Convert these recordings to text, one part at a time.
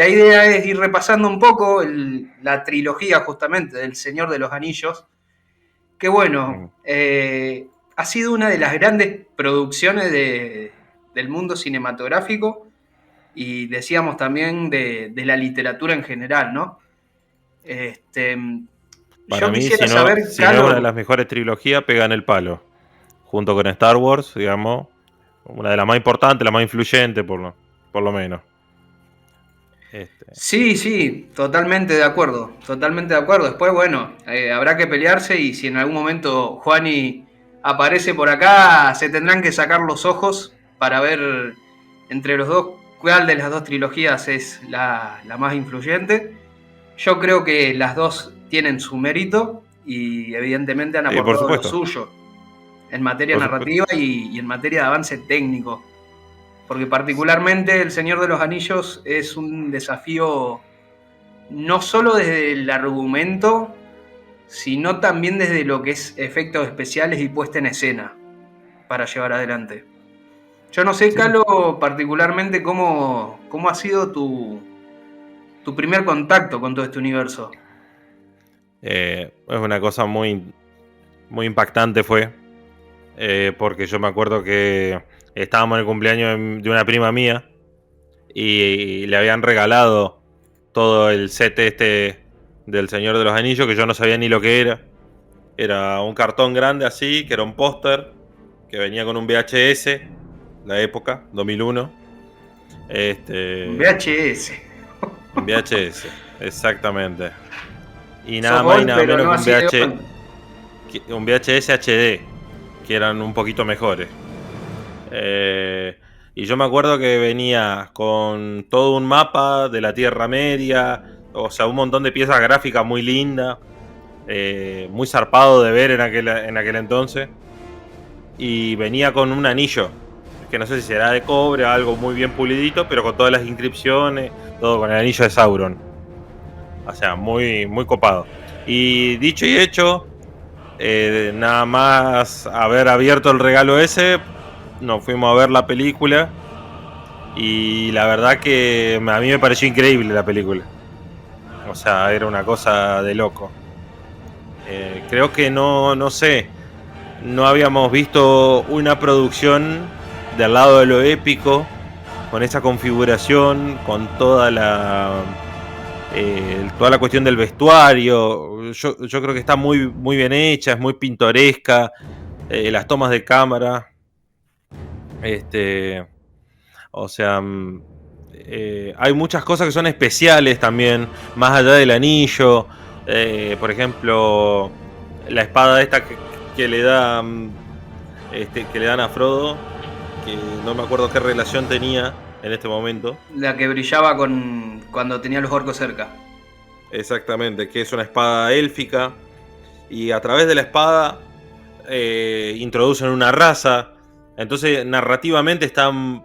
la idea es ir repasando un poco la trilogía justamente del Señor de los Anillos, que bueno, ha sido una de las grandes producciones del mundo cinematográfico y decíamos también de la literatura en general, ¿no? Para Yo mí, quisiera saber, si no es una de Calo, las mejores trilogías, pegan el palo. Junto con Star Wars, digamos, una de las más importantes, la más influyente, por lo menos. sí, sí, totalmente de acuerdo, totalmente de acuerdo. Después, bueno, habrá que pelearse y si en algún momento Juani aparece por acá, se tendrán que sacar los ojos para ver entre los dos cuál de las dos trilogías es la más influyente. Yo creo que las dos tienen su mérito y evidentemente han Sí, por aportado lo supuesto. suyo en materia Por supuesto. narrativa y en materia de avance técnico. Porque particularmente El Señor de los Anillos es un desafío no solo desde el argumento, sino también desde lo que es efectos especiales y puesta en escena para llevar adelante. Yo no sé, Sí. Calo, particularmente cómo ha sido tu primer contacto con todo este universo. Es una cosa muy impactante fue. Porque yo me acuerdo que estábamos en el cumpleaños de una prima mía y le habían regalado todo el set del Señor de los Anillos, que yo no sabía ni lo que era. Era un cartón grande así, que era un póster, que venía con un VHS, la época, 2001. VHS. Un VHS, exactamente. Y Sos nada más y old, nada pero menos no que así de old. un VHS HD, que eran un poquito mejores. Y yo me acuerdo que venía con todo un mapa de la Tierra Media, o sea, un montón de piezas gráficas muy lindas, muy zarpado de ver en aquel entonces. Y venía con un anillo, que no sé si será de cobre o algo muy bien pulidito, pero con todas las inscripciones, todo con el anillo de Sauron. O sea, muy copado. Y dicho y hecho, nada más haber abierto el regalo ese, nos fuimos a ver la película. Y la verdad que a mí me pareció increíble la película. O sea, era una cosa de loco. Creo que no sé, no habíamos visto una producción del lado de lo épico, con esa configuración, con toda la cuestión del vestuario. Yo creo que está muy bien hecha, es muy pintoresca, las tomas de cámara. Este, o sea, hay muchas cosas que son especiales también, más allá del anillo. Por ejemplo, la espada esta que le da, que le dan a Frodo, que no me acuerdo qué relación tenía en este momento. La que brillaba cuando tenía los orcos cerca. Exactamente, que es una espada élfica. Y a través de la espada introducen una raza. Entonces, narrativamente están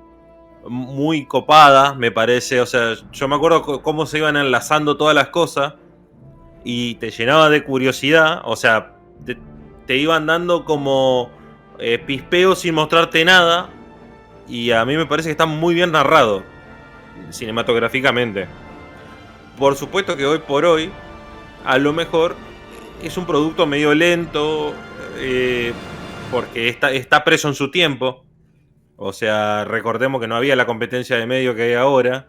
muy copada, me parece. O sea, yo me acuerdo cómo se iban enlazando todas las cosas y te llenaba de curiosidad. O sea, te iban dando como pispeos sin mostrarte nada. Y a mí me parece que está muy bien narrado cinematográficamente. Por supuesto que hoy por hoy, a lo mejor es un producto medio lento, porque está preso en su tiempo. O sea, recordemos que no había la competencia de medio que hay ahora.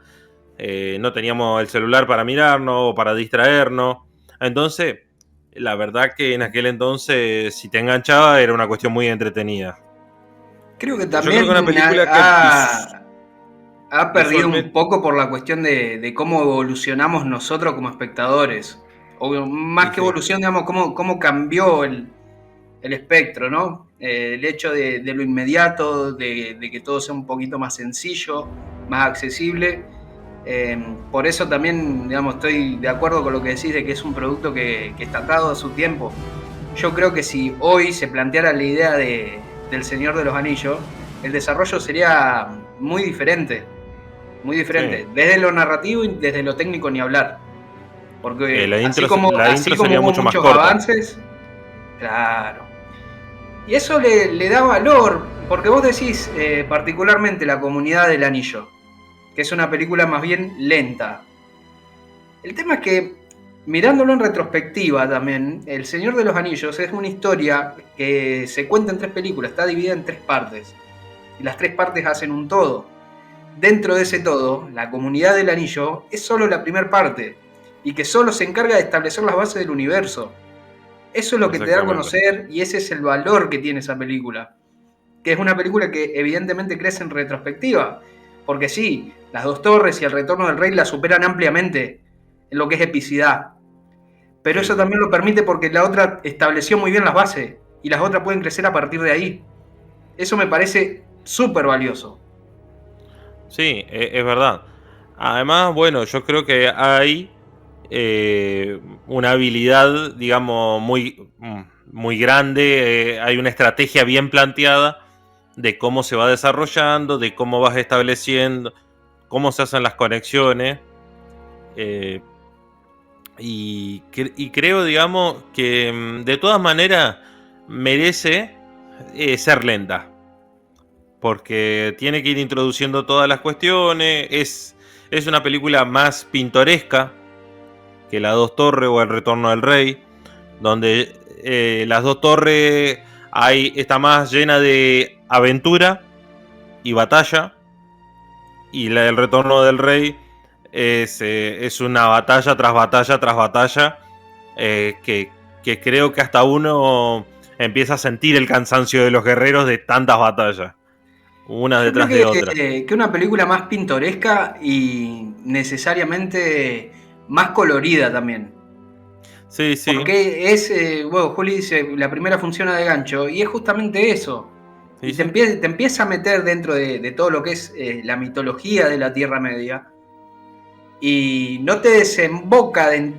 No teníamos el celular para mirarnos o para distraernos. Entonces, la verdad que en aquel entonces, si te enganchaba, era una cuestión muy entretenida. Creo que Yo creo que también es una película que ha perdido un visualmente... poco por la cuestión de cómo evolucionamos nosotros como espectadores. O más Y que sí, evolución, digamos, cómo cambió el espectro, ¿no? El hecho de lo inmediato, de que todo sea un poquito más sencillo, más accesible. Por eso también, digamos, estoy de acuerdo con lo que decís de que es un producto que está dado a su tiempo. Yo creo que si hoy se planteara la idea del Señor de los Anillos, el desarrollo sería muy diferente, muy sí. diferente, desde lo narrativo y desde lo técnico ni hablar. Porque La así intro como sería hubo mucho más muchos corta. avances, claro. Y eso le da valor, porque vos decís particularmente La Comunidad del Anillo, que es una película más bien lenta. El tema es que, mirándolo en retrospectiva también, El Señor de los Anillos es una historia que se cuenta en 3 películas, está dividida en 3 partes. Y las 3 partes hacen un todo. Dentro de ese todo, la Comunidad del Anillo es solo la primera parte, y que solo se encarga de establecer las bases del universo. Eso es lo que te da a conocer, y ese es el valor que tiene esa película. Que es una película que evidentemente crece en retrospectiva. Porque sí, Las Dos Torres y El Retorno del Rey la superan ampliamente en lo que es epicidad. Pero eso también lo permite porque la otra estableció muy bien las bases, y las otras pueden crecer a partir de ahí. Eso me parece súper valioso. Sí, es verdad. Además, bueno, yo creo que hay una habilidad, digamos, muy grande. Hay una estrategia bien planteada de cómo se va desarrollando, de cómo vas estableciendo, cómo se hacen las conexiones. Y creo, digamos, que de todas maneras merece ser lenta. Porque tiene que ir introduciendo todas las cuestiones. Es una película más pintoresca que Las Dos Torres o El Retorno del Rey, donde Las Dos Torres está más llena de aventura y batalla, y El Retorno del Rey es una batalla tras batalla tras batalla, que creo que hasta uno empieza a sentir el cansancio de los guerreros de tantas batallas, una detrás de otra. Que una película más pintoresca y necesariamente más colorida también. Sí, sí. Porque es, bueno, Juli dice, la primera funciona de gancho, y es justamente eso. Sí, Y sí. te empieza a meter dentro de todo lo que es la mitología de la Tierra Media, y no te desemboca de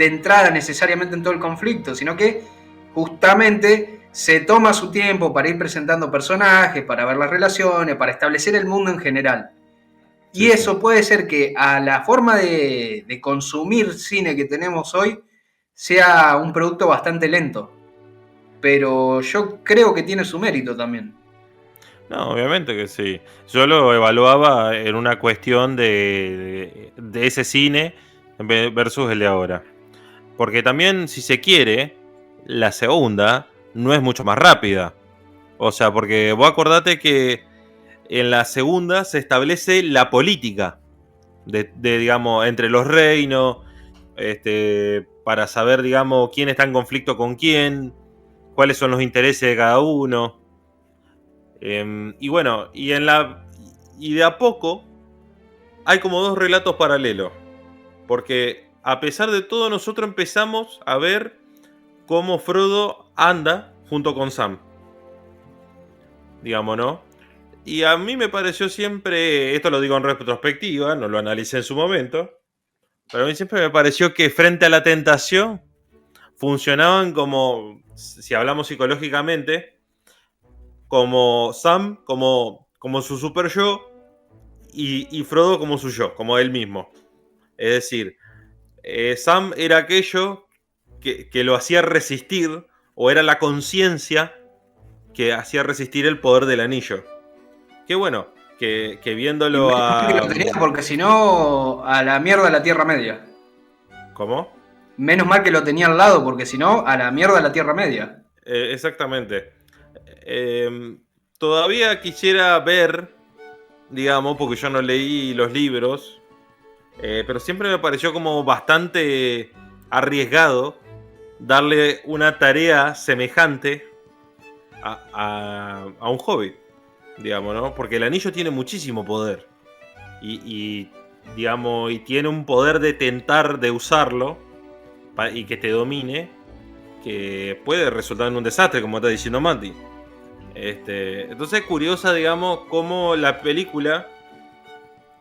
entrada necesariamente en todo el conflicto, sino que justamente se toma su tiempo para ir presentando personajes, para ver las relaciones, para establecer el mundo en general. Y Sí, eso sí. puede ser que a la forma de consumir cine que tenemos hoy sea un producto bastante lento. Pero yo creo que tiene su mérito también. No, obviamente que sí. Yo lo evaluaba en una cuestión de ese cine versus el de ahora. Porque también, si se quiere, la segunda no es mucho más rápida. O sea, porque vos acordate que en la segunda se establece la política digamos, entre los reinos, para saber, digamos, quién está en conflicto con quién, cuáles son los intereses de cada uno. Y bueno, y de a poco hay como dos relatos paralelos. Porque a pesar de todo, nosotros empezamos a ver cómo Frodo anda junto con Sam. Digamos, ¿no? Y a mí me pareció siempre, esto lo digo en retrospectiva, no lo analicé en su momento, pero a mí siempre me pareció que frente a la tentación funcionaban como, si hablamos psicológicamente, como Sam, como su super yo, y Frodo como su yo, como él mismo. Es decir, Sam era aquello que lo hacía resistir, o era la conciencia que hacía resistir el poder del anillo. Qué bueno, que Y viéndolo menos mal que a... lo tenía, porque si no, a la mierda la Tierra Media. ¿Cómo? Menos mal que lo tenía al lado, porque si no, a la mierda la Tierra Media. Exactamente. Eh, Todavía quisiera ver, digamos, porque yo no leí los libros, pero siempre me pareció como bastante arriesgado darle una tarea semejante a un hobbit, digamos, ¿no? Porque el anillo tiene muchísimo poder digamos, y tiene un poder de tentar de usarlo y que te domine, que puede resultar en un desastre, como está diciendo Mati. Entonces es curiosa, digamos, cómo la película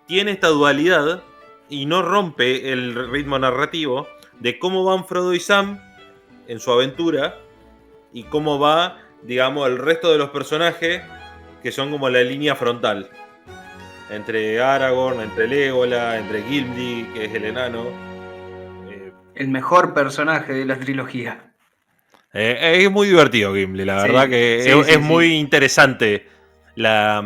tiene esta dualidad y no rompe el ritmo narrativo de cómo van Frodo y Sam en su aventura y cómo va, digamos, el resto de los personajes, que son como la línea frontal entre Aragorn, entre Legolas, entre Gimli, que es el enano. El mejor personaje de la trilogía. Es muy divertido Gimli, la verdad Sí, que sí, es sí, muy sí. interesante la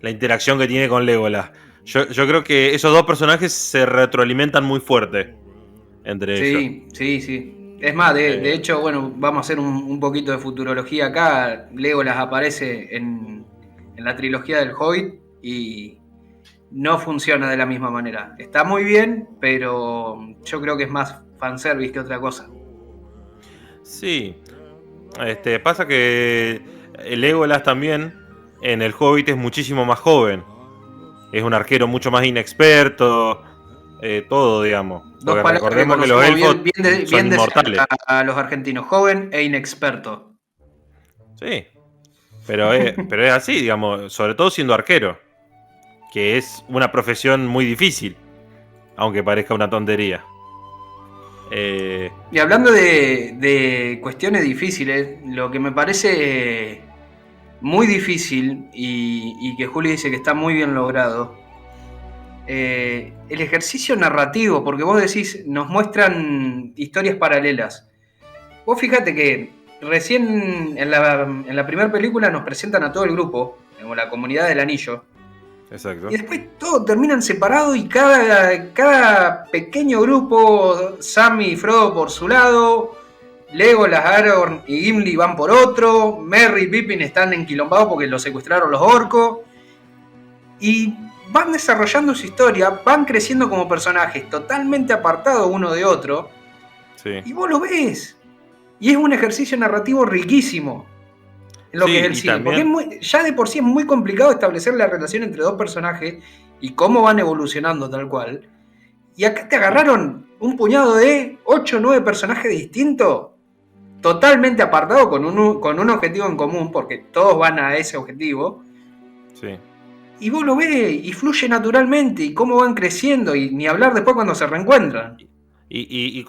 interacción que tiene con Legolas. Yo creo que esos dos personajes se retroalimentan muy fuerte. entre ellos. Sí, sí, sí. Es más, de Eh, hecho, bueno, vamos a hacer un poquito de futurología acá. Legolas aparece en la trilogía del Hobbit y no funciona de la misma manera. Está muy bien, pero yo creo que es más fanservice que otra cosa. sí, pasa que el Legolas también en el Hobbit es muchísimo más joven. Es un arquero mucho más inexperto, todo, digamos. Dos Porque palabras que recordemos que los conocemos elfos son bien de inmortales. cerca a los argentinos, joven e inexperto. Sí, pero es así, digamos, sobre todo siendo arquero, que es una profesión muy difícil, aunque parezca una tontería. Eh, Y hablando de cuestiones difíciles, lo que me parece muy difícil y que Juli dice que está muy bien logrado, el ejercicio narrativo, porque vos decís, nos muestran historias paralelas. Vos fíjate que recién en la primera película nos presentan a todo el grupo, como la comunidad del anillo, y exacto. después todos terminan separados y cada pequeño grupo, Sam y Frodo por su lado, Legolas, Aragorn y Gimli van por otro, Merry y Pippin están enquilombados porque los secuestraron los orcos, y van desarrollando su historia, van creciendo como personajes totalmente apartados uno de otro, Sí. y vos lo ves. Y es un ejercicio narrativo riquísimo en lo que es Sí, el y cine, porque también, ya de por sí es muy complicado establecer la relación entre dos personajes y cómo van evolucionando tal cual. Y acá te agarraron un puñado de 8 o 9 personajes distintos, totalmente apartados con un objetivo en común, porque todos van a ese objetivo. sí. Y vos lo ves y fluye naturalmente y cómo van creciendo y ni hablar después cuando se reencuentran. Y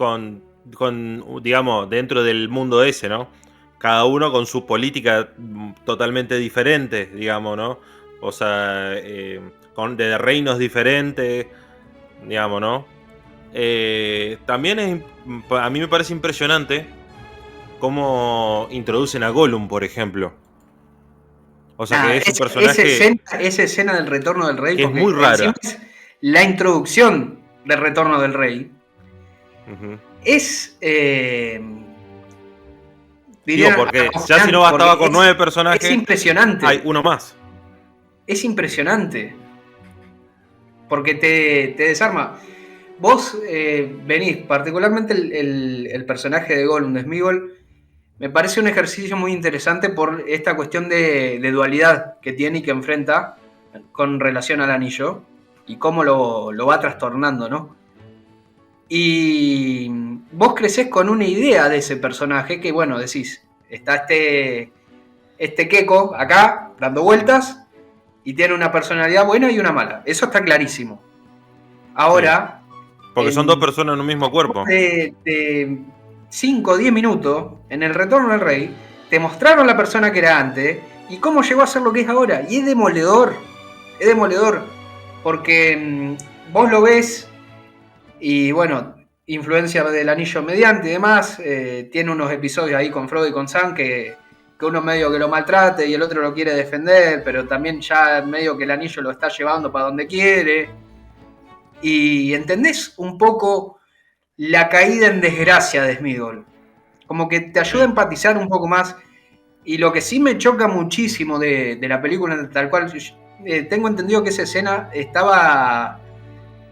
digamos, dentro del mundo ese, ¿no? Cada uno con su política totalmente diferente, digamos, ¿no? O sea, de reinos diferentes, digamos, ¿no? También a mí me parece impresionante cómo introducen a Gollum, por ejemplo. O sea, que Nada, es un personaje esa escena del retorno del rey, que es porque muy encima rara. es la introducción del retorno del rey, Ujú. es, Digo, dirían, porque ya si no acojonante, porque bastaba con 9 es personajes, hay impresionante, uno más. es impresionante, porque te desarma. Vos venís, particularmente el personaje de Gollum, de Sméagol, me parece un ejercicio muy interesante por esta cuestión de dualidad que tiene y que enfrenta con relación al anillo y cómo lo va trastornando, ¿no? Y vos crecés con una idea de ese personaje que, bueno, decís, está este Keko acá dando vueltas y tiene una personalidad buena y una mala. Eso está clarísimo. Sí. Ahora, Porque son dos en personas en un mismo cuerpo. de 5 o 10 minutos, en el retorno del rey, te mostraron la persona que era antes y cómo llegó a ser lo que es ahora. Y es demoledor, porque vos lo ves y bueno, influencia del anillo mediante y demás, tiene unos episodios ahí con Frodo y con Sam que uno medio que lo maltrate y el otro lo quiere defender, pero también ya medio que el anillo lo está llevando para donde quiere. Y entendés un poco la caída en desgracia de Smigol. Como que te ayuda a Sí. empatizar un poco más. Y lo que sí me choca muchísimo de la película, tal cual, tengo entendido que esa escena estaba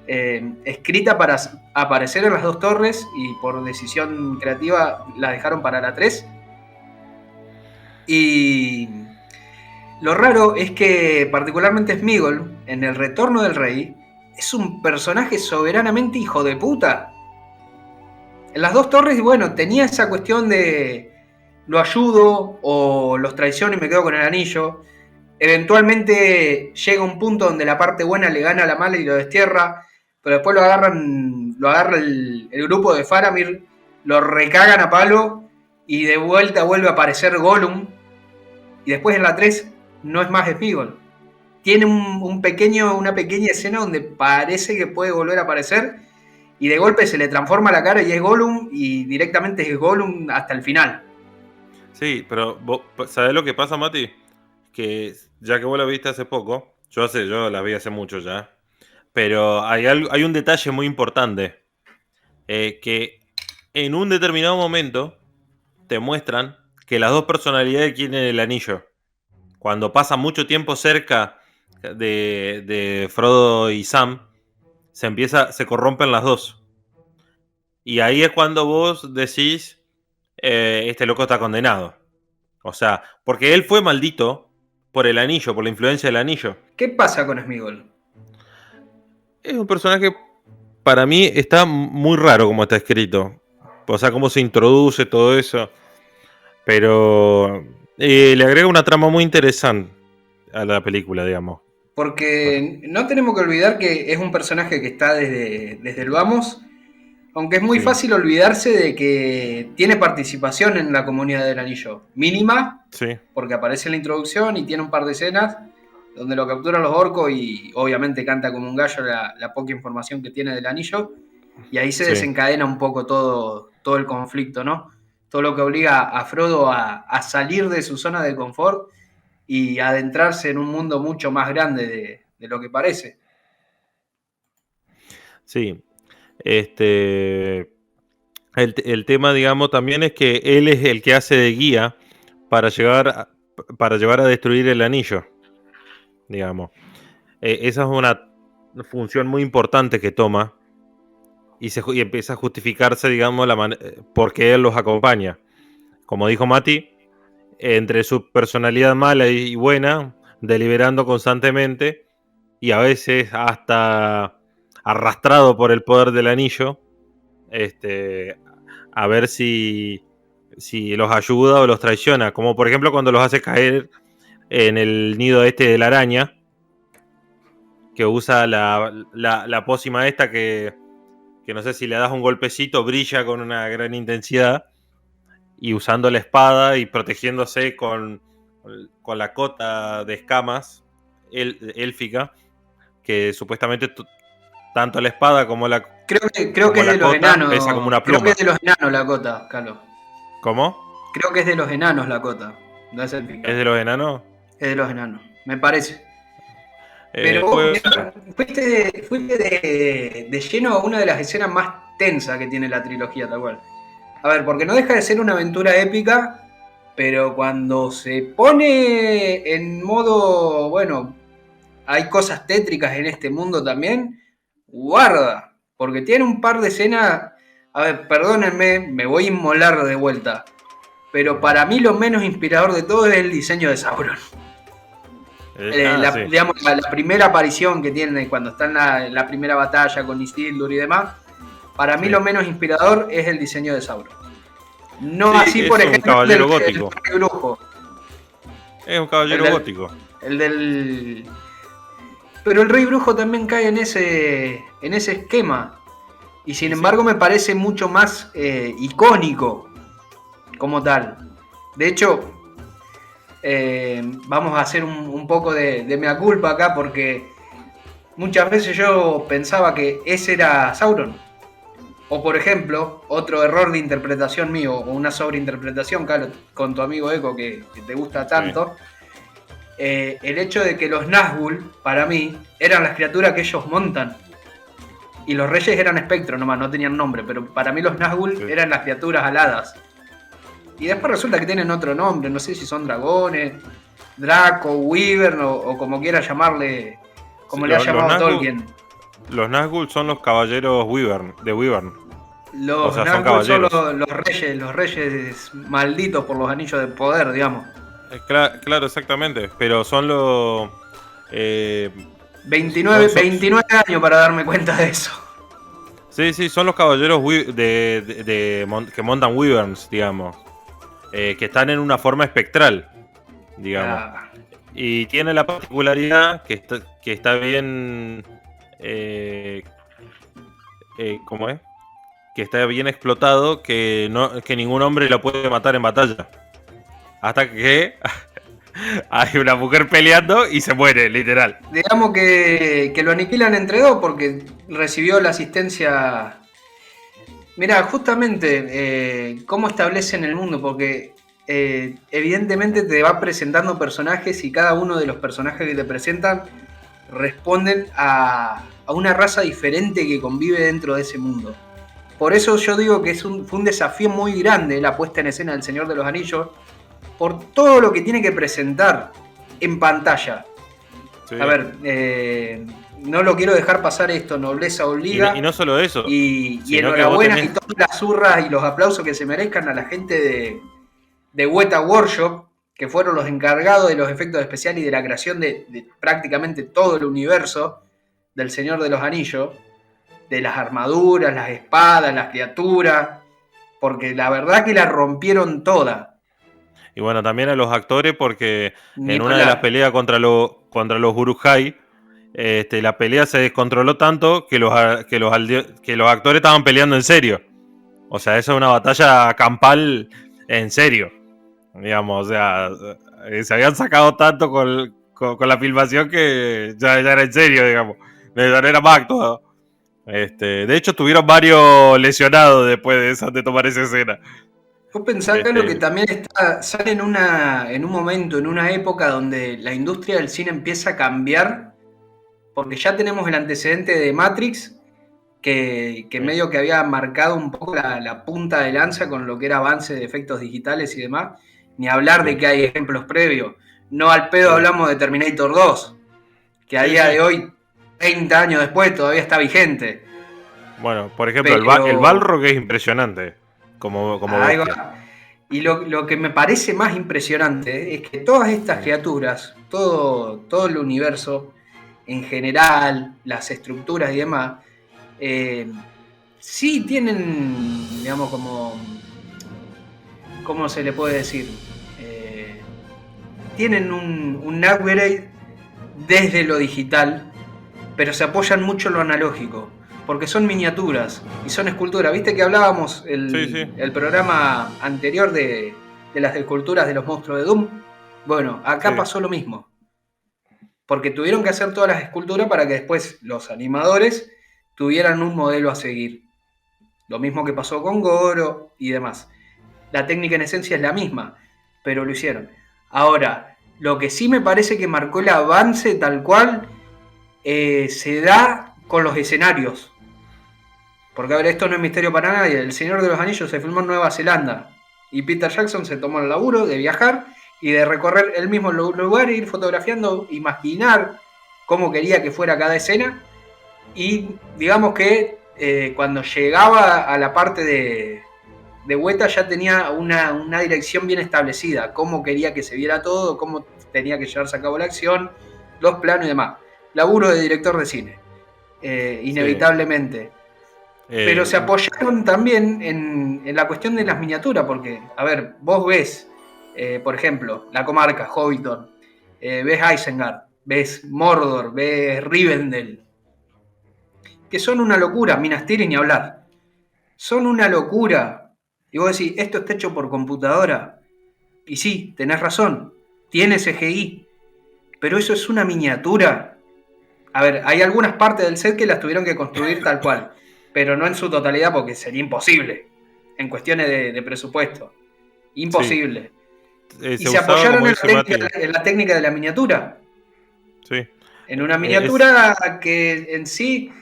escrita para aparecer en las dos torres y por decisión creativa la dejaron para la 3. Y lo raro es que particularmente Smigol, en El Retorno del Rey, es un personaje soberanamente hijo de puta. En las dos torres, bueno, tenía esa cuestión de lo ayudo o los traiciono y me quedo con el anillo. Eventualmente llega un punto donde la parte buena le gana a la mala y lo destierra, pero después lo agarra el grupo de Faramir, lo recagan a palo y de vuelta vuelve a aparecer Gollum. Y después en la 3 no es más Sméagol. Tiene una pequeña escena donde parece que puede volver a aparecer y de golpe se le transforma la cara y es Gollum y directamente es Gollum hasta el final. Sí, pero ¿sabés lo que pasa, Mati? Que ya que vos la viste hace poco, yo la vi hace mucho ya, pero hay un detalle muy importante, que en un determinado momento te muestran que las dos personalidades quieren el anillo. Cuando pasa mucho tiempo cerca de Frodo y Sam, se corrompen las dos. Y ahí es cuando vos decís, este loco está condenado. O sea, porque él fue maldito por el anillo, por la influencia del anillo. ¿Qué pasa con Sméagol? Es un personaje, para mí, está muy raro como está escrito. O sea, cómo se introduce todo eso. Pero le agrega una trama muy interesante a la película, digamos. Porque no tenemos que olvidar que es un personaje que está desde el vamos, aunque es muy fácil olvidarse de que tiene participación en la comunidad del anillo. Mínima, Sí. porque aparece en la introducción y tiene un par de escenas donde lo capturan los orcos y obviamente canta como un gallo la poca información que tiene del anillo. Y ahí se desencadena un poco todo el conflicto, ¿no? Todo lo que obliga a Frodo a salir de su zona de confort y adentrarse en un mundo mucho más grande de lo que parece. Sí. El tema, digamos, también es que él es el que hace de guía para llevar a destruir el anillo, digamos. Esa es una función muy importante que toma y empieza a justificarse, digamos, por qué él los acompaña. Como dijo Mati, entre su personalidad mala y buena, deliberando constantemente y a veces hasta arrastrado por el poder del anillo, a ver si los ayuda o los traiciona. Como por ejemplo cuando los hace caer en el nido de la araña, que usa la pócima esta que no sé si le das un golpecito, brilla con una gran intensidad, y usando la espada y protegiéndose con la cota de escamas élfica, que supuestamente tanto la espada como la Creo que es de los enanos. pesa como una pluma. Creo que es de los enanos la cota, Carlos. ¿Cómo? Creo que es de los enanos la cota. No es élfica. ¿Es de los enanos? Es de los enanos, me parece. Pero vos, fuiste de lleno a una de las escenas más tensas que tiene la trilogía, tal cual. A ver, porque no deja de ser una aventura épica, pero cuando se pone en modo, bueno, hay cosas tétricas en este mundo también, guarda, porque tiene un par de escenas, a ver, perdónenme, me voy a inmolar de vuelta, pero para mí lo menos inspirador de todo es el diseño de Sauron. Digamos, la primera aparición que tiene cuando está en la primera batalla con Isildur y demás, para mí lo menos inspirador es el diseño de Sauron. No así, por ejemplo, un caballero gótico. El Rey Brujo. Es un caballero gótico. Pero el Rey Brujo también cae en ese esquema. Y sin embargo me parece mucho más icónico como tal. De hecho, vamos a hacer un poco de mea culpa acá, porque muchas veces yo pensaba que ese era Sauron. O por ejemplo, otro error de interpretación mío, o una sobreinterpretación, Carlos, con tu amigo Eco, que te gusta tanto, el hecho de que los Nazgûl, para mí, eran las criaturas que ellos montan. Y los reyes eran espectros nomás, no tenían nombre, pero para mí los Nazgûl eran las criaturas aladas. Y después resulta que tienen otro nombre, no sé si son dragones, Draco, Wyvern o como quiera llamarle, como le ha llamado Tolkien. Los Nazgûl son los caballeros de Wyvern. Los Nazgûl son los reyes malditos por los anillos de poder, digamos. Claro, exactamente. Pero son los... 29 años para darme cuenta de eso. Sí, son los caballeros que montan Wyverns, digamos. Que están en una forma espectral, digamos. Y tiene la particularidad que está bien... ¿cómo es? Que está bien explotado, que ningún hombre lo puede matar en batalla. Hasta que hay una mujer peleando y se muere, literal. Digamos que lo aniquilan entre dos porque recibió la asistencia. Mirá, justamente cómo establecen el mundo, porque evidentemente te va presentando personajes y cada uno de los personajes que te presentan responden a una raza diferente que convive dentro de ese mundo. Por eso yo digo que fue un desafío muy grande la puesta en escena del Señor de los Anillos, por todo lo que tiene que presentar en pantalla. Sí. A ver, no lo quiero dejar pasar esto, nobleza obliga. Y no solo eso, y sino que enhorabuena tenés... y todas las zurras y los aplausos que se merezcan a la gente de Weta Workshop, que fueron los encargados de los efectos especiales y de la creación de prácticamente todo el universo del Señor de los Anillos, de las armaduras, las espadas, las criaturas, porque la verdad que la rompieron toda. Y bueno, también a los actores, porque Ni en una de las hablar. peleas contra los Uruk-hai, la pelea se descontroló tanto que que los actores estaban peleando en serio. O sea, eso es una batalla campal en serio. Digamos, o sea, se habían sacado tanto con la filmación que ya era en serio, digamos. Ya no era más actuado. De hecho, tuvieron varios lesionados después de tomar esa escena. Vos pensás acá lo que Este, también sale en un momento, en una época donde la industria del cine empieza a cambiar, porque ya tenemos el antecedente de Matrix, que sí, medio que había marcado un poco la punta de lanza con lo que era avance de efectos digitales y demás, ni hablar de sí, que hay ejemplos previos. No al pedo sí, hablamos de Terminator 2, que a sí, día sí. de hoy, 30 años después, todavía está vigente. Bueno, por ejemplo, el Pero Balrog es impresionante como ahí bestia. va. Y lo que me parece más impresionante es que todas estas Sí, criaturas, todo el universo en general, las estructuras y demás, eh, sí tienen, digamos, ¿cómo se le puede decir? Eh, Tienen un upgrade desde lo digital, pero se apoyan mucho en lo analógico, porque son miniaturas y son esculturas. ¿Viste que hablábamos sí, sí, el programa anterior de las esculturas de los monstruos de Doom? Bueno, acá sí, pasó lo mismo, porque tuvieron que hacer todas las esculturas para que después los animadores tuvieran un modelo a seguir. Lo mismo que pasó con Goro y demás. La técnica en esencia es la misma, pero lo hicieron. Ahora, lo que sí me parece que marcó el avance tal cual se da con los escenarios. Porque, a ver, esto no es misterio para nadie. El Señor de los Anillos se filmó en Nueva Zelanda. Y Peter Jackson se tomó el laburo de viajar y de recorrer el mismo lugar, ir fotografiando, imaginar cómo quería que fuera cada escena. Y digamos que cuando llegaba a la parte de Weta ya tenía una dirección bien establecida, cómo quería que se viera todo, cómo tenía que llevarse a cabo la acción, los planos y demás. Laburo de director de cine, sí. inevitablemente. Pero se Eh, apoyaron también en la cuestión de las miniaturas, porque, a ver, vos ves, por ejemplo, la comarca, Hobbiton, ves Isengard, ves Mordor, ves Rivendell, que son una locura, Minas Tirith ni hablar. Son una locura. Y vos decís, esto está hecho por computadora. Y sí, tenés razón, tiene CGI, pero eso es una miniatura. A ver, hay algunas partes del set que las tuvieron que construir tal cual, pero no en su totalidad porque sería imposible en cuestiones de presupuesto. sí. Imposible. Y Se se usaba, apoyaron como dice Mati. en la técnica de la miniatura. Sí. En una Es, miniatura que en sí,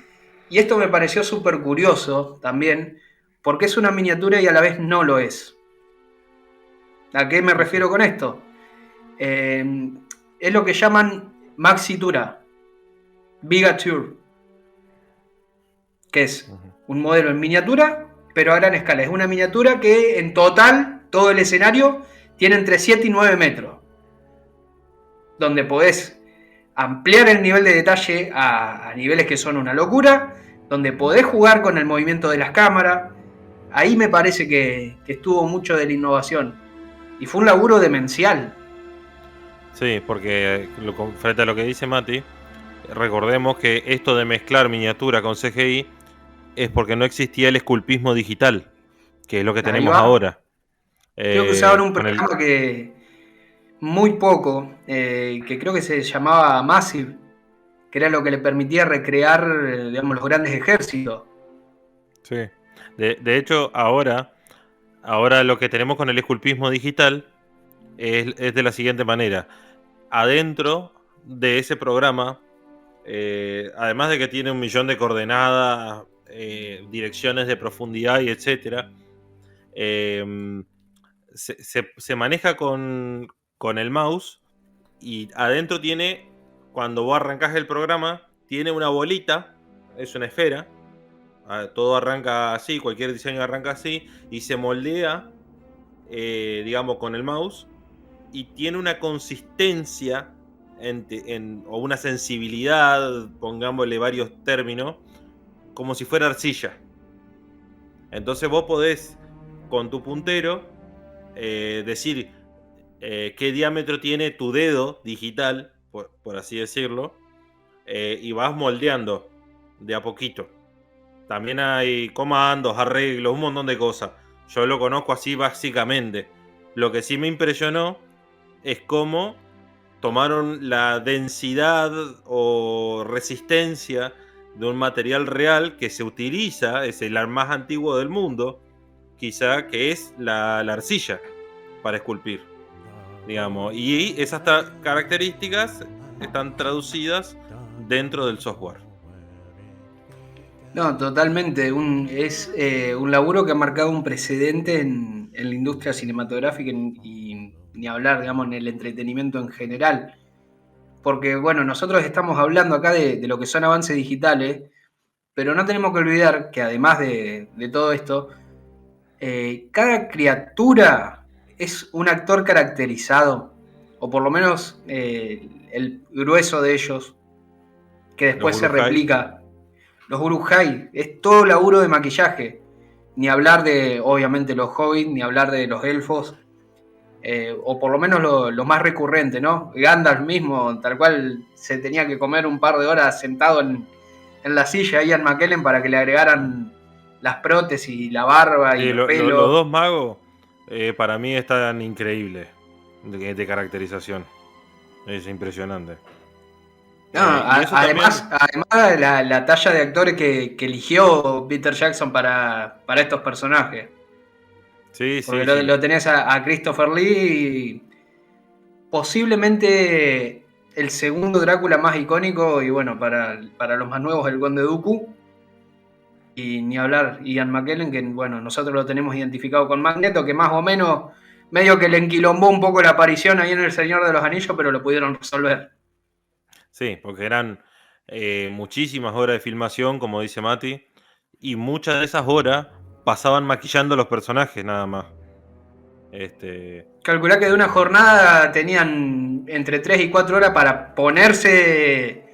y esto me pareció súper curioso también, porque es una miniatura y a la vez no lo es. ¿A qué me sí, sí. refiero con esto? Eh, es lo que llaman maxitura, bigature, que es Ujú. un modelo en miniatura, pero a gran escala. Es una miniatura que en total, todo el escenario, tiene entre 7 y 9 metros, donde podés ampliar el nivel de detalle a niveles que son una locura, donde podés jugar con el movimiento de las cámaras. Ahí me parece que estuvo mucho de la innovación. Y fue un laburo demencial. Sí, porque frente a lo que dice Mati, recordemos que esto de mezclar miniatura con CGI es porque no existía el esculpismo digital, que es lo que Ahí tenemos va. ahora. Creo que usaban un Con el, programa que muy poco, que creo que se llamaba Massive, que era lo que le permitía recrear, digamos, los grandes ejércitos. sí. De hecho, ahora lo que tenemos con el esculpismo digital es de la siguiente manera. Adentro de ese programa, además de que tiene 1 millón de coordenadas direcciones de profundidad y etcétera. Se maneja con el mouse y adentro tiene, cuando vos arrancás el programa, tiene una bolita, es una esfera. Todo arranca así, cualquier diseño arranca así y se moldea, digamos, con el mouse, y tiene una consistencia o una sensibilidad, pongámosle varios términos, como si fuera arcilla. Entonces vos podés, con tu puntero, decir qué diámetro tiene tu dedo digital, por así decirlo, y vas moldeando de a poquito. También hay comandos, arreglos, un montón de cosas. Yo lo conozco así básicamente. Lo que sí me impresionó es cómo tomaron la densidad o resistencia de un material real que se utiliza, es el más antiguo del mundo, quizá, que es la arcilla para esculpir, digamos. Y esas características están traducidas dentro del software. No, totalmente. Es un laburo que ha marcado un precedente en la industria cinematográfica y ni hablar, digamos, en el entretenimiento en general. Porque, bueno, nosotros estamos hablando acá de lo que son avances digitales, pero no tenemos que olvidar que además de todo esto, cada criatura es un actor caracterizado, o por lo menos el grueso de ellos, que después se replica. Los Uruk-hai, es todo laburo de maquillaje. Ni hablar de, obviamente, los hobbits, ni hablar de los elfos, o por lo menos lo más recurrente, ¿no? Gandalf mismo, tal cual, se tenía que comer un par de horas sentado en la silla de Ian McKellen para que le agregaran las prótesis, la barba y el pelo. Los dos magos, para mí, están increíbles de caracterización. Es impresionante. No, además la talla de actores que eligió Peter Jackson para estos personajes. Sí, porque sí. Lo tenés a Christopher Lee, posiblemente el segundo Drácula más icónico, y bueno, para los más nuevos, el Conde Dooku. Y ni hablar, Ian McKellen, que bueno, nosotros lo tenemos identificado con Magneto, que más o menos medio que le enquilombó un poco la aparición ahí en El Señor de los Anillos, pero lo pudieron resolver. Sí, porque eran muchísimas horas de filmación, como dice Mati, y muchas de esas horas pasaban maquillando los personajes nada más. Calculá que de una jornada tenían entre 3 y 4 horas para ponerse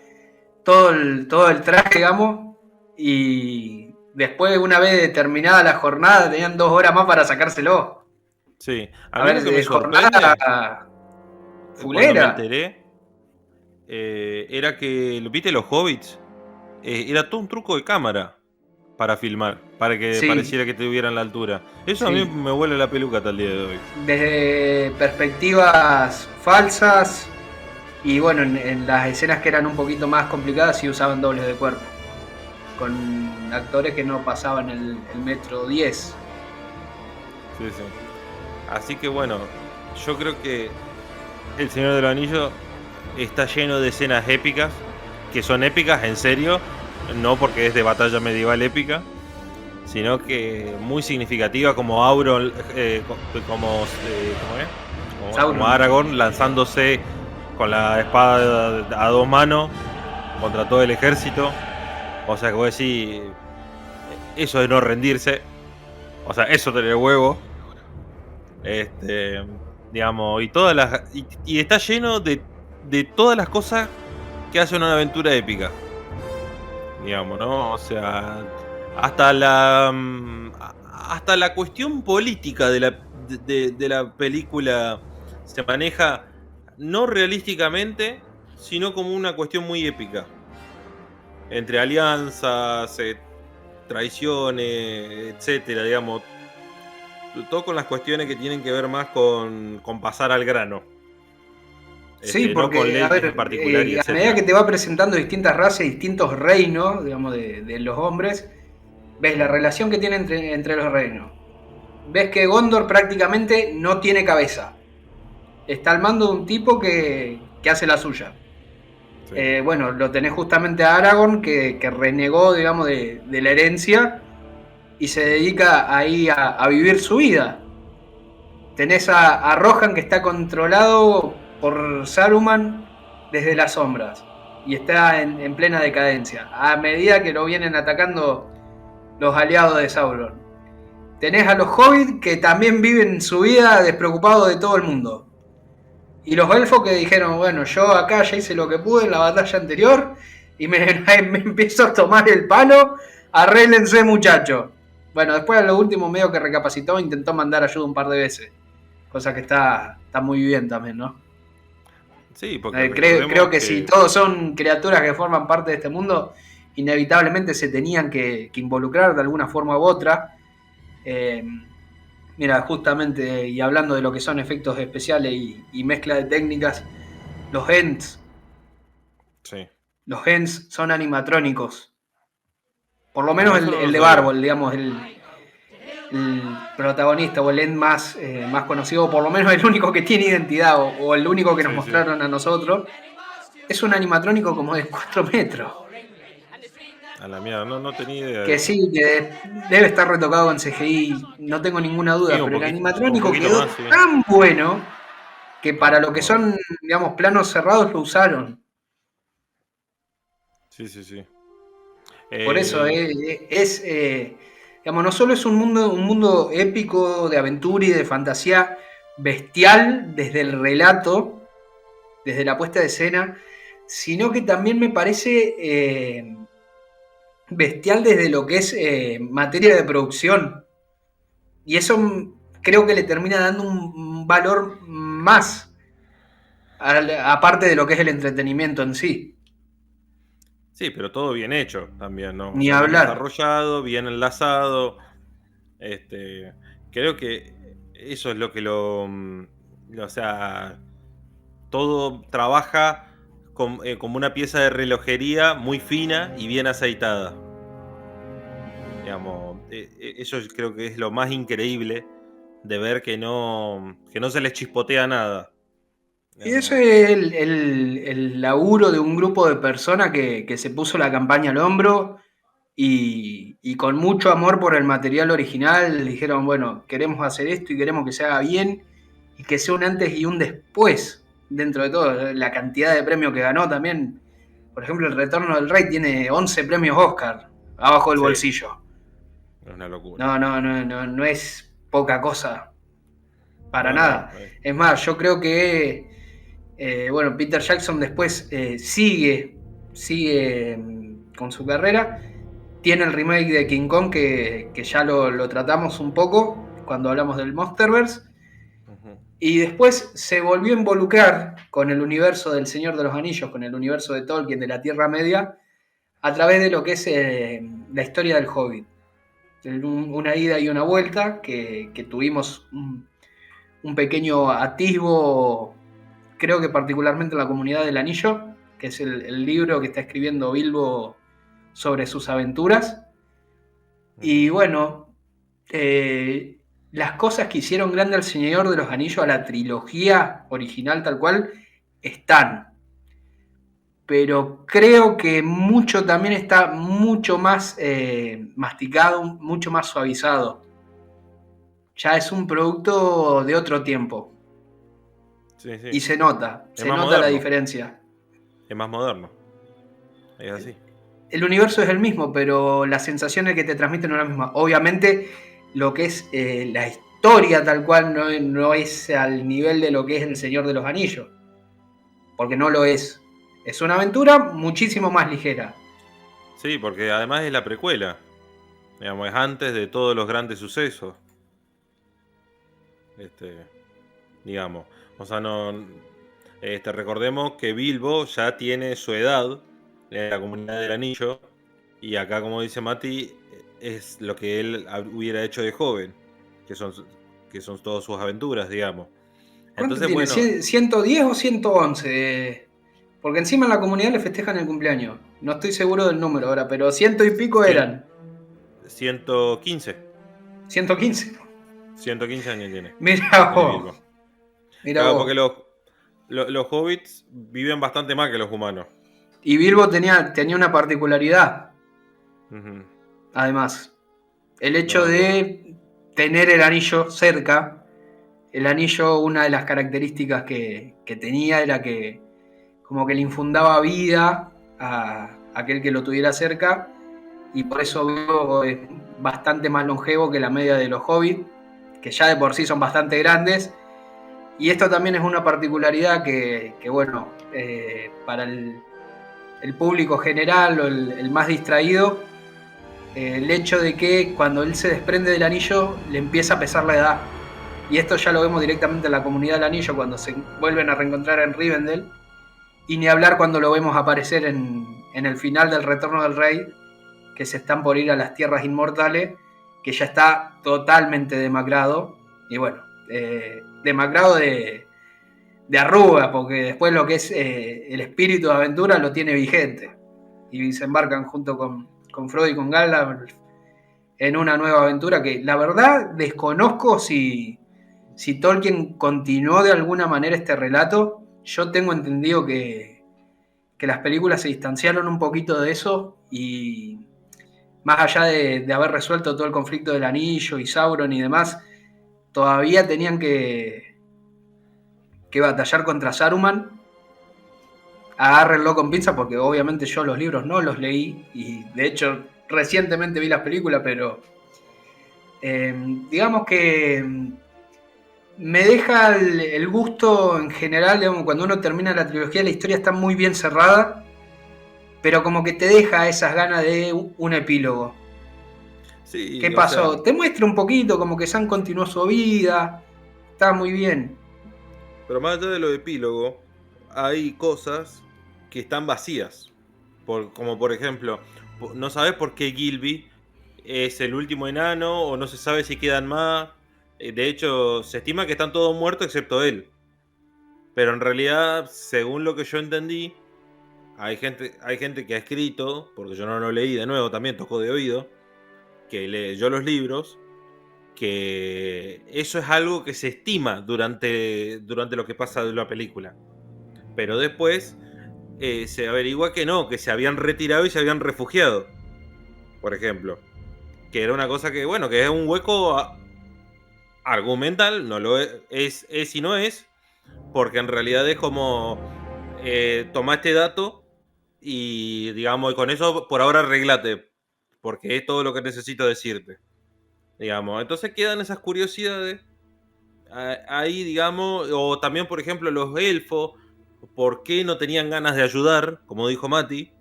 todo el traje, digamos, y después, una vez terminada la jornada, tenían 2 horas más para sacárselo. Sí, a ver, lo que me jornada fulera. Cuando me enteré, era que, ¿viste los Hobbits? Era todo un truco de cámara para filmar, para que pareciera que tuvieran la altura. Eso a mí me vuela la peluca hasta el día de hoy. Desde perspectivas falsas, y bueno, en las escenas que eran un poquito más complicadas sí usaban dobles de cuerpo, con actores que no pasaban el metro 10. Sí. Así que bueno, yo creo que El Señor de los Anillos está lleno de escenas épicas, que son épicas en serio, no porque es de batalla medieval épica, sino que muy significativa, como Auron, como Aragorn lanzándose con la espada a 2 manos contra todo el ejército. O sea, que vos decís, eso de no rendirse, o sea, eso tener huevo, digamos, y está lleno de todas las cosas que hace una aventura épica, digamos, ¿no? O sea, hasta la cuestión política de la película se maneja no realísticamente, sino como una cuestión muy épica, entre alianzas, traiciones, etcétera, digamos, todo con las cuestiones que tienen que ver más con pasar al grano. Sí, porque no con leyes a ver, en particular, a medida que te va presentando distintas razas y distintos reinos, digamos, de los hombres, ves la relación que tiene entre los reinos. Ves que Gondor prácticamente no tiene cabeza. Está al mando de un tipo que hace la suya. Sí. Bueno, lo tenés justamente a Aragorn, que renegó, digamos, de la herencia y se dedica ahí a vivir su vida. Tenés a Rohan, que está controlado por Saruman desde las sombras y está en plena decadencia, a medida que lo vienen atacando los aliados de Sauron. Tenés a los hobbits, que también viven su vida despreocupados de todo el mundo. Y los elfos, que dijeron, bueno, yo acá ya hice lo que pude en la batalla anterior y me empiezo a tomar el palo, arréglense, muchachos. Bueno, después a lo último, medio que recapacitó, intentó mandar ayuda un par de veces, cosa que está muy bien también, ¿no? Sí, porque Creo recordemos que si que... todos son criaturas que forman parte de este mundo, inevitablemente se tenían que involucrar de alguna forma u otra. Eh, Mira, justamente, y hablando de lo que son efectos especiales y mezcla de técnicas, los Ents. Sí. Los Ents son animatrónicos. Por lo menos Mira, eso no el lo de sabía. Bárbol, digamos, el protagonista o el Ent más conocido, o por lo menos el único que tiene identidad, o el único que nos Sí, sí. mostraron a nosotros, es un animatrónico como de 4 metros. A la mierda, no tenía idea de Que eso. sí, que debe estar retocado con CGI, no tengo ninguna Sí, duda, pero el un animatrónico poquito quedó más, sí. tan bueno que para lo que Muy bueno. son, digamos, planos cerrados lo usaron. Sí, sí, sí. Por eso Eh, digamos, no solo es un mundo épico de aventura y de fantasía bestial desde el relato, desde la puesta de escena, sino que también me parece bestial desde lo que es materia de producción. Y eso creo que le termina dando un valor más, aparte de lo que es el entretenimiento en sí. sí, pero todo bien hecho también, ¿no? O Ni sea, bien hablar. desarrollado, bien enlazado. Este, creo que eso es lo que o sea, todo trabaja como una pieza de relojería muy fina y bien aceitada. Digamos, eso creo que es lo más increíble de ver que no se les chispotea nada. Y eso Digamos, es el laburo de un grupo de personas que se puso la campaña al hombro y con mucho amor por el material original dijeron, bueno, queremos hacer esto y queremos que se haga bien y que sea un antes y un después dentro de todo. La cantidad de premios que ganó también. Por ejemplo, El Retorno del Rey tiene 11 premios Oscar abajo del sí, bolsillo. es una locura. No es poca cosa, para No, nada. no. Es más, yo creo que bueno, Peter Jackson después sigue con su carrera. Tiene el remake de King Kong que ya lo tratamos un poco cuando hablamos del Monsterverse. Ujú. Y después se volvió a involucrar con el universo del Señor de los Anillos, con el universo de Tolkien, de la Tierra Media, a través de lo que es la historia del Hobbit. Una ida y una vuelta que tuvimos un pequeño atisbo, creo que particularmente en la comunidad del Anillo, que es el libro que está escribiendo Bilbo sobre sus aventuras. Y Ujú. bueno, las cosas que hicieron grande al Señor de los Anillos, a la trilogía original tal cual, están. Pero creo que mucho también está mucho más masticado, mucho más suavizado. Ya es un producto de otro tiempo. Sí, sí. Y Es se más nota la moderno. diferencia. Es más moderno. Es así. El universo es el mismo, pero las sensaciones que te transmiten no son las mismas. Obviamente, lo que es la historia tal cual no es al nivel de lo que es El Señor de los Anillos, porque no lo es. Es una aventura muchísimo más ligera. Sí, porque además es la precuela. Digamos, es antes de todos los grandes sucesos. Este, digamos. O sea, no. Recordemos que Bilbo ya tiene su edad en la comunidad del anillo. Y acá, como dice Mati, es lo que él hubiera hecho de joven. Que son, que son todas sus aventuras, digamos. ¿Cuánto Entonces, tiene? bueno, ¿110 o 111? Porque encima en la comunidad le festejan el cumpleaños. No estoy seguro del número ahora, pero ciento y pico cien- eran. 115. 115. 115 años tiene. Mira Tiene vos. Bilbo. Mira Claro, porque vos. los hobbits viven bastante más que los humanos. Y Bilbo tenía una particularidad, Ujú. además. El hecho No me acuerdo. de tener el anillo cerca. El anillo, una de las características que tenía era que como que le infundaba vida a aquel que lo tuviera cerca, y por eso Bilbo es bastante más longevo que la media de los hobbits, que ya de por sí son bastante grandes. Y esto también es una particularidad que bueno, para el público general o el más distraído, el hecho de que cuando él se desprende del anillo le empieza a pesar la edad. Y esto ya lo vemos directamente en la comunidad del anillo cuando se vuelven a reencontrar en Rivendell. Y ni hablar cuando lo vemos aparecer en el final del Retorno del Rey, que se están por ir a las tierras inmortales, que ya está totalmente demacrado. Y bueno, demacrado de arruga, porque después lo que es el espíritu de aventura lo tiene vigente. Y se embarcan junto con Frodo y con Gandalf en una nueva aventura que la verdad desconozco si Tolkien continuó de alguna manera este relato. Yo tengo entendido que las películas se distanciaron un poquito de eso y más allá de haber resuelto todo el conflicto del anillo y Sauron y demás, todavía tenían que batallar contra Saruman. Agárrenlo con pinza porque obviamente yo los libros no los leí y de hecho recientemente vi las películas, pero digamos que me deja el gusto en general, digamos, cuando uno termina la trilogía la historia está muy bien cerrada, pero como que te deja esas ganas de un epílogo. ¿Qué Sí, o sea, pasó? Te muestra un poquito como que Sam continuó su vida, está muy bien. pero más allá de lo epílogo, hay cosas que están vacías. Como por ejemplo, no sabes por qué Gilby es el último enano o no se sabe si quedan más. De hecho, se estima que están todos muertos excepto él. Pero en realidad, según lo que yo entendí, hay gente que ha escrito, porque yo no lo leí de nuevo, también tocó de oído, que leyó los libros, que eso es algo que se estima durante lo que pasa de la película. Pero después se averigua que no, que se habían retirado y se habían refugiado, por ejemplo. Que era una cosa que, bueno, que es un hueco argumental, no lo es y no es, porque en realidad es como toma este dato y digamos, y con eso por ahora arreglate, porque es todo lo que necesito decirte. Digamos, entonces quedan esas curiosidades ahí, digamos, o también, por ejemplo, los elfos, ¿por qué no tenían ganas de ayudar? Como dijo Mati,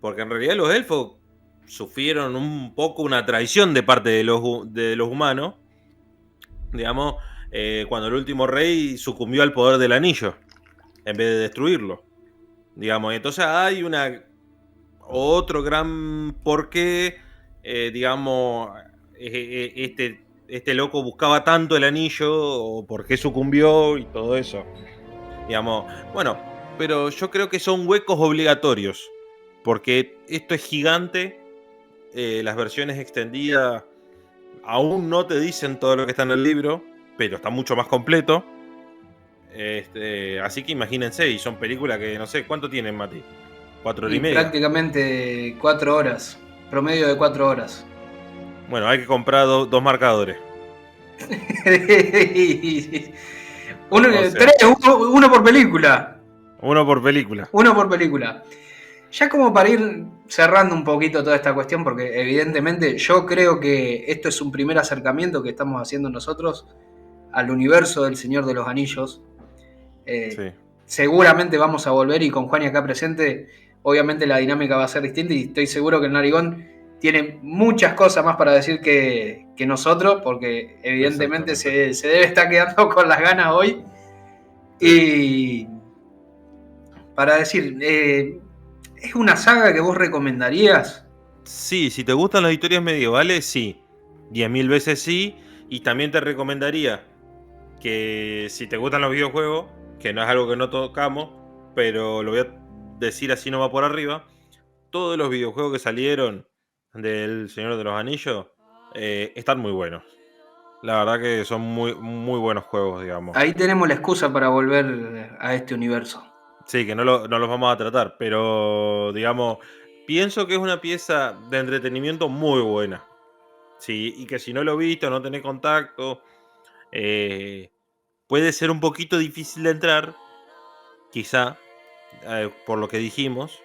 porque en realidad los elfos sufrieron un poco una traición de parte de los humanos, digamos, cuando el último rey sucumbió al poder del anillo, en vez de destruirlo, digamos. Entonces hay otro gran porqué, digamos, este loco buscaba tanto el anillo, o por qué sucumbió y todo eso. Digamos, bueno, pero yo creo que son huecos obligatorios, porque esto es gigante, las versiones extendidas aún no te dicen todo lo que está en el libro, pero está mucho más completo. Así que imagínense, y son películas que no sé, ¿cuánto tienen, Mati? 4 horas y Y media. prácticamente 4 horas, promedio de 4 horas. Bueno, hay que comprar dos marcadores. O sea, Tres, uno por película. uno por película. Uno por película. Ya como para ir cerrando un poquito toda esta cuestión, porque evidentemente yo creo que esto es un primer acercamiento que estamos haciendo nosotros al universo del Señor de los Anillos. Eh, Sí. Seguramente vamos a volver y con Juan y acá presente, obviamente la dinámica va a ser distinta y estoy seguro que el Narigón tiene muchas cosas más para decir que nosotros, porque evidentemente Exactamente. se debe estar quedando con las ganas hoy. Sí. Y para decir, ¿es una saga que vos recomendarías? Sí, si te gustan las historias medievales, sí. 10.000 veces sí. Y también te recomendaría que si te gustan los videojuegos, que no es algo que no tocamos, pero lo voy a decir así nomás por arriba, todos los videojuegos que salieron del Señor de los Anillos están muy buenos. La verdad que son muy, muy buenos juegos, digamos. Ahí tenemos la excusa para volver a este universo. Sí, que no los vamos a tratar, pero digamos, pienso que es una pieza de entretenimiento muy buena. Sí, y que si no lo viste o no tenés contacto, eh, puede ser un poquito difícil de entrar, quizá, por lo que dijimos,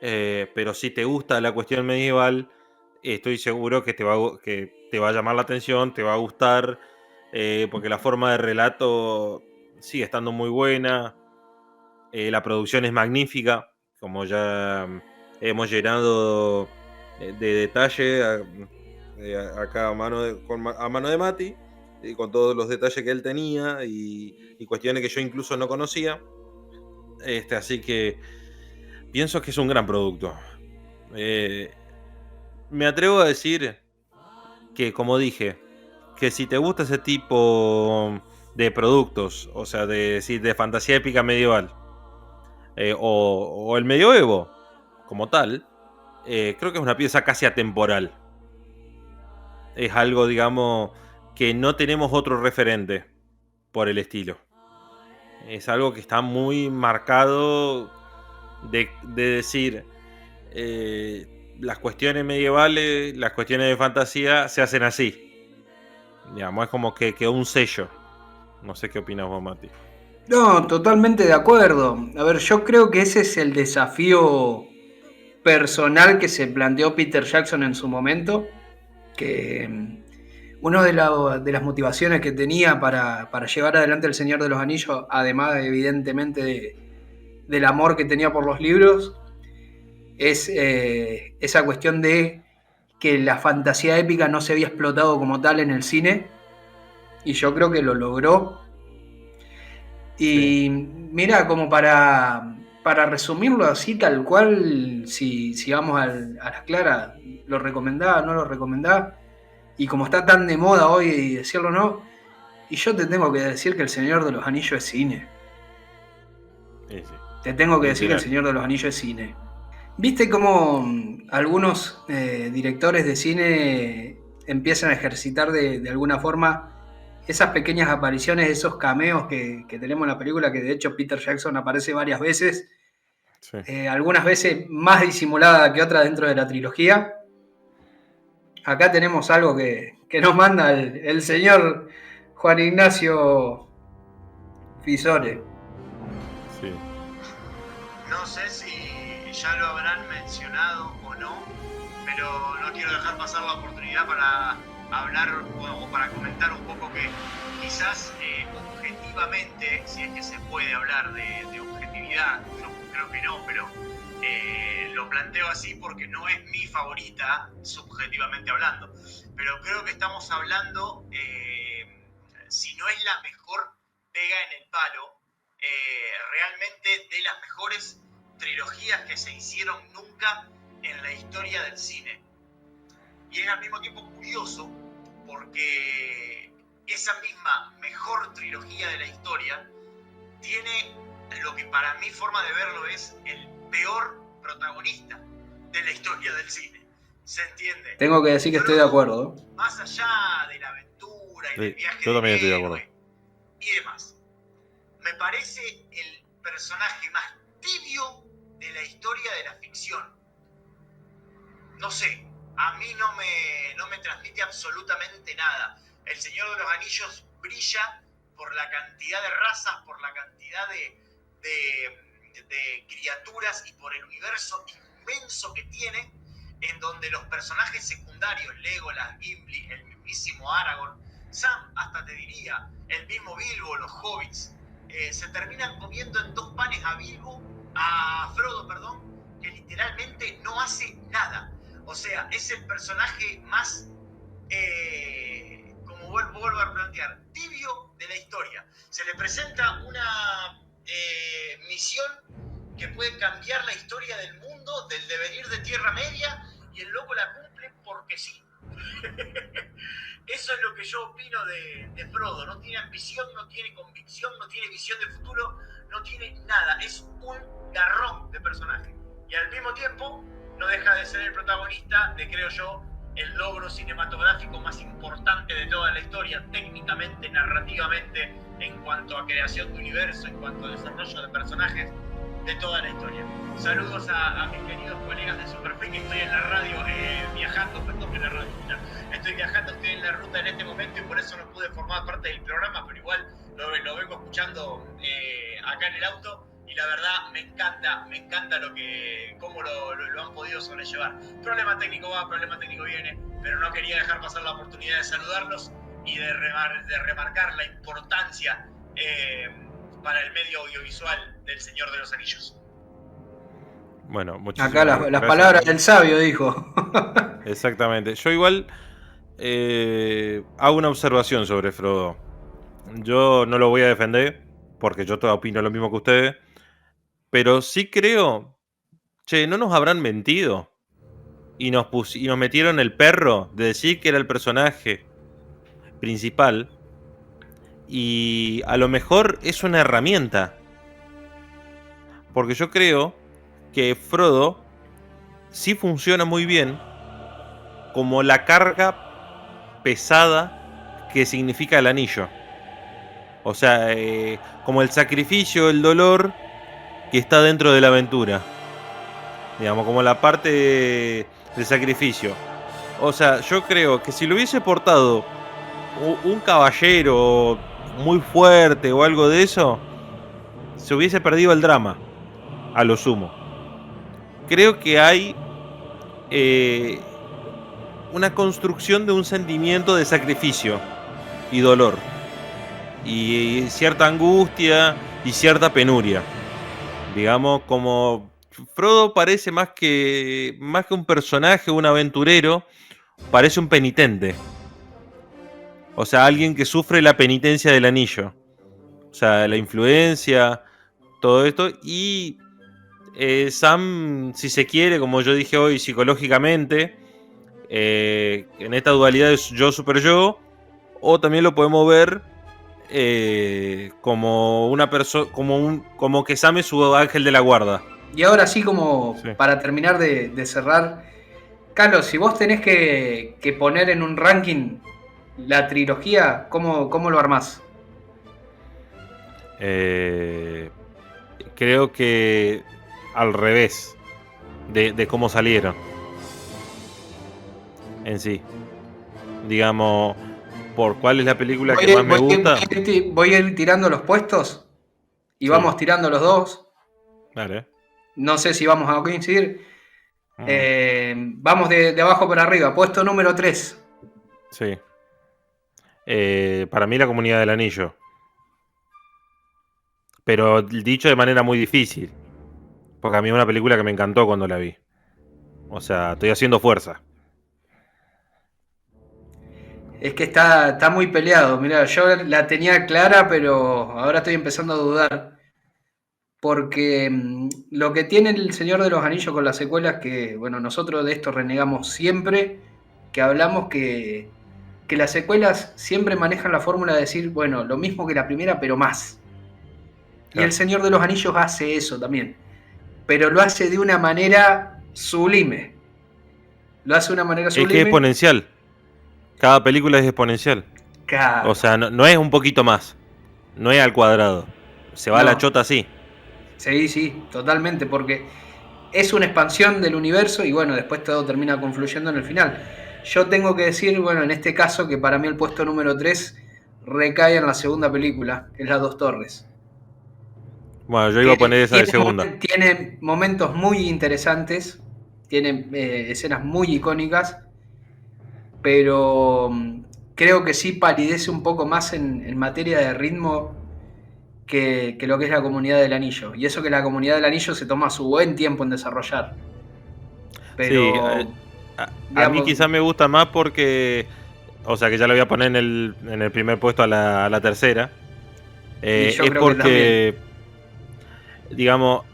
pero si te gusta la cuestión medieval, estoy seguro que que te va a llamar la atención, te va a gustar, porque la forma de relato sigue estando muy buena. La producción es magnífica, como ya hemos llenado de detalle acá a mano de Mati, con todos los detalles que él tenía y cuestiones que yo incluso no conocía. Así que pienso que es un gran producto. Eh, Me atrevo a decir que, como dije, que si te gusta ese tipo de productos, o sea, de fantasía épica medieval, o el medioevo como tal, creo que es una pieza casi atemporal. Es algo, digamos, que no tenemos otro referente por el estilo. Es algo que está muy marcado de decir, las cuestiones medievales, las cuestiones de fantasía se hacen así. Digamos, es como que quedó un sello. No sé qué opinas vos, Mati. No, totalmente de acuerdo. A ver, yo creo que ese es el desafío personal que se planteó Peter Jackson en su momento, que una de las motivaciones que tenía para llevar adelante El Señor de los Anillos, además evidentemente del amor que tenía por los libros, es esa cuestión de que la fantasía épica no se había explotado como tal en el cine, y yo creo que lo logró. Sí, Y mira, como para resumirlo así tal cual, si vamos a las claras, ¿lo recomendás, no lo recomendás? Y como está tan de moda hoy decirlo no, y yo te tengo que decir que El Señor de los Anillos es cine. sí, sí. Te tengo que decir que El Literal. Señor de los Anillos es cine. ¿Viste cómo algunos directores de cine empiezan a ejercitar de alguna forma esas pequeñas apariciones, esos cameos que tenemos en la película, que de hecho Peter Jackson aparece varias veces, Sí. algunas veces más disimulada que otras dentro de la trilogía? Acá tenemos algo que nos manda el señor Juan Ignacio Fisore. Sí. No sé si ya lo habrán mencionado o no, pero no quiero dejar pasar la oportunidad para hablar o para comentar un poco que quizás objetivamente, si es que se puede hablar de objetividad, yo creo que no, pero lo planteo así porque no es mi favorita subjetivamente hablando, pero creo que estamos hablando, si no es la mejor pega en el palo, realmente de las mejores trilogías que se hicieron nunca en la historia del cine. Y es al mismo tiempo curioso porque esa misma mejor trilogía de la historia tiene lo que para mi forma de verlo es el peor protagonista de la historia del cine. ¿Se entiende? Tengo que decir que estoy de acuerdo. Más allá de la aventura y del Sí, viaje yo también estoy de del acuerdo. héroe y demás, me parece el personaje más tibio de la historia de la ficción. No sé, a mí no me transmite absolutamente nada. El Señor de los Anillos brilla por la cantidad de razas, por la cantidad de criaturas y por el universo inmenso que tiene, en donde los personajes secundarios, Legolas, Gimli, el mismísimo Aragorn, Sam, hasta te diría, el mismo Bilbo, los hobbits, se terminan comiendo en dos panes a Frodo, perdón, que literalmente no hace nada. O sea, es el personaje más, como vuelvo a plantear, tibio de la historia. Se le presenta una misión que puede cambiar la historia del mundo, del devenir de Tierra Media, y el loco la cumple porque sí. Eso es lo que yo opino de Frodo. No tiene ambición, no tiene convicción, no tiene visión de futuro, no tiene nada. Es un garrón de personaje. Y al mismo tiempo no deja de ser el protagonista de, creo yo, el logro cinematográfico más importante de toda la historia, técnicamente, narrativamente, en cuanto a creación de universo, en cuanto a desarrollo de personajes, de toda la historia. Saludos a mis queridos colegas de Superfreak, que estoy en la radio viajando, perdón, en la radio, estoy viajando, estoy en la ruta en este momento y por eso no pude formar parte del programa, pero igual lo vengo escuchando acá en el auto y la verdad me encanta cómo lo han podido sobrellevar. Problema técnico va, problema técnico viene, pero no quería dejar pasar la oportunidad de saludarlos y de remarcar la importancia para el medio audiovisual del Señor de los Anillos. Bueno, muchísimas Acá las palabras del sabio, dijo. Exactamente. Yo igual hago una observación sobre Frodo. Yo no lo voy a defender, porque yo opino lo mismo que ustedes, pero sí creo, ¿no nos habrán mentido? Y nos metieron el perro de decir que era el personaje principal, y a lo mejor es una herramienta. Porque yo creo que Frodo sí funciona muy bien como la carga pesada que significa el anillo. O sea, como el sacrificio, el dolor que está dentro de la aventura. Digamos, como la parte de sacrificio. O sea, yo creo que si lo hubiese portado un caballero muy fuerte o algo de eso, se hubiese perdido el drama, a lo sumo. Creo que hay una construcción de un sentimiento de sacrificio y dolor, y cierta angustia y cierta penuria. Digamos, como Frodo parece más que un personaje, un aventurero, parece un penitente. O sea, alguien que sufre la penitencia del anillo. O sea, la influencia, todo esto. Y Sam, si se quiere, como yo dije hoy, psicológicamente, en esta dualidad de yo super yo, o también lo podemos ver como una persona, como que Sam es su ángel de la guarda. Y ahora sí, para terminar de cerrar, Carlos, si vos tenés que poner en un ranking la trilogía, ¿cómo lo armás? Creo que al revés de cómo salieron en sí. Digamos, por cuál es la película que más me gusta. Voy a ir tirando los puestos y vamos tirando los dos. Vale. No sé si vamos a coincidir. Vamos de abajo para arriba. Puesto número 3. Sí. Para mí, La Comunidad del Anillo. Pero dicho de manera muy difícil. Porque a mí es una película que me encantó cuando la vi. O sea, estoy haciendo fuerza. Es que está muy peleado. Mirá, yo la tenía clara, pero ahora estoy empezando a dudar. Porque lo que tiene El Señor de los Anillos con las secuelas, que bueno, nosotros de esto renegamos siempre, que hablamos que las secuelas siempre manejan la fórmula de decir, bueno, lo mismo que la primera, pero más. Claro. Y El Señor de los Anillos hace eso también, pero lo hace de una manera sublime. Lo hace de una manera sublime. Es que es exponencial. Cada película es exponencial. Claro. O sea, no es un poquito más. No es al cuadrado. Se va a la chota así. Sí, totalmente, porque es una expansión del universo y bueno, después todo termina confluyendo en el final. Yo tengo que decir, bueno, en este caso, que para mí el puesto número 3 recae en la segunda película, que es Las Dos Torres. Bueno, yo iba a poner esa de segunda. Tiene momentos muy interesantes, tiene escenas muy icónicas, pero creo que sí palidece un poco más en materia de ritmo que lo que es La Comunidad del Anillo. Y eso que La Comunidad del Anillo se toma su buen tiempo en desarrollar. Pero, sí, a mí quizás me gusta más porque, o sea, que ya lo voy a poner en el primer puesto a la tercera. Es porque, digamos,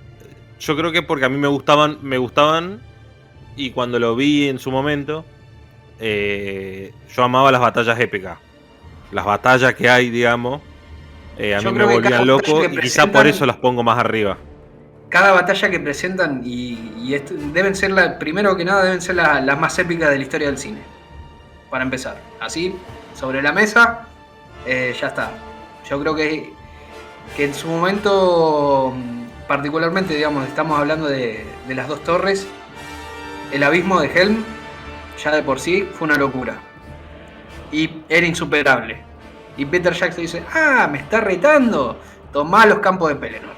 yo creo que porque a mí me gustaban y cuando lo vi en su momento, yo amaba las batallas épicas. Las batallas que hay, digamos, a mí me volvían loco y quizás por eso las pongo más arriba. cada batalla que presentan, deben ser primero que nada, deben ser las más épicas de la historia del cine. Para empezar. Así, sobre la mesa, ya está. Yo creo que en su momento, particularmente, digamos, estamos hablando de las dos torres. El abismo de Helm, ya de por sí, fue una locura. Y era insuperable. Y Peter Jackson dice, me está retando. Tomá los campos de Pelennor.